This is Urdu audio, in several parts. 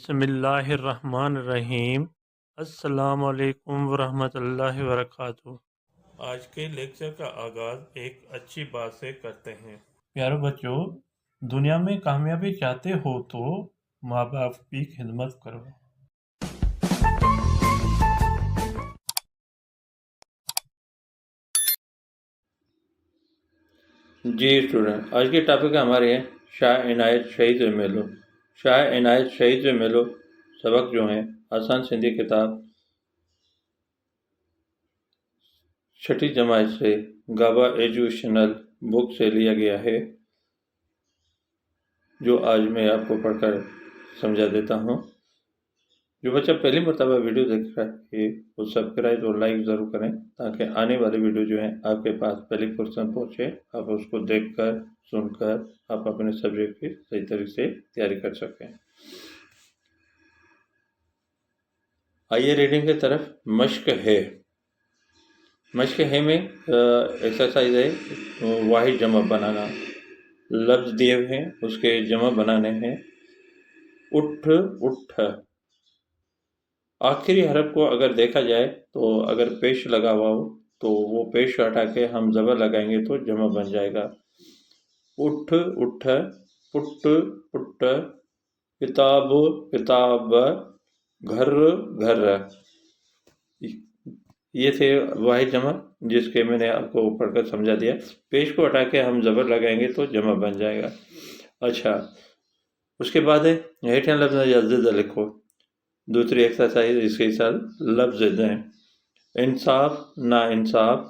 بسم اللہ الرحمن الرحیم۔ السلام علیکم ورحمۃ اللہ وبرکاتہ۔ آج کے لیکچر کا آغاز ایک اچھی بات سے کرتے ہیں۔ پیارے بچوں، دنیا میں کامیابی چاہتے ہو تو ماں باپ کی خدمت کرو۔ جی اسٹوڈنٹ، آج کے ٹاپک ہمارے ہیں شاہ عنایت شہید سے ملو۔ شاہ عنایت شہید سے ملو سبق جو ہیں آسان سندھی کتاب 6ٹھی جماعت سے گابا ایجوکیشنل بک سے لیا گیا ہے، جو آج میں آپ کو پڑھ کر سمجھا دیتا ہوں۔ جو بچہ پہلی مرتبہ ویڈیو دیکھ رہا ہے وہ سبسکرائب اور لائک ضرور کریں تاکہ آنے والے ویڈیو جو ہیں آپ کے پاس پہلی فرصت پہنچے، آپ اس کو دیکھ کر سن کر آپ اپنے سبجیکٹ کی صحیح طریقے سے تیاری کر سکیں۔ آئیے ریڈنگ کی طرف۔ مشق ہے۔ مشق ہے میں ایکسرسائز ہے واحد جمع بنانا۔ لفظ دیے ہوئے ہیں، اس کے جمع بنانے ہیں۔ اٹھ اٹھ، آخری حرف کو اگر دیکھا جائے تو اگر پیش لگا ہوا ہو تو وہ پیش ہٹا کے ہم زبر لگائیں گے تو جمع بن جائے گا۔ اٹھ اٹھ، پٹ پٹ، کتاب کتاب، گھر گھر۔ یہ تھے واحد جمع جس کے میں نے آپ کو پڑھ کر سمجھا دیا۔ پیش کو ہٹا کے ہم زبر لگائیں گے تو جمع بن جائے گا۔ اچھا، اس کے بعد ہے ہیٹھیں لفظ یا زدہ لکھو۔ دوسری ایکسرسائز اس کے ساتھ لفظ دیں۔ انصاف نا انصاف،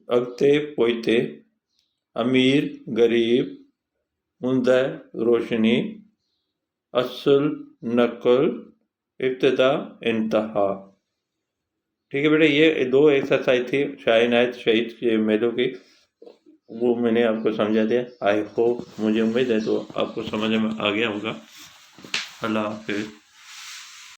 اگتے پوئتے، امیر غریب، اندھے روشنی، اصل نقل، ابتدا انتہا۔ ٹھیک ہے بیٹا، یہ دو ایکسرسائز تھی شاہ عنایت شہید کے میلوں کی، وہ میں نے آپ کو سمجھا دیا۔ آئی ہوپ، مجھے امید ہے تو آپ کو سمجھ میں آ گیا ہوگا۔ اللہ حافظ۔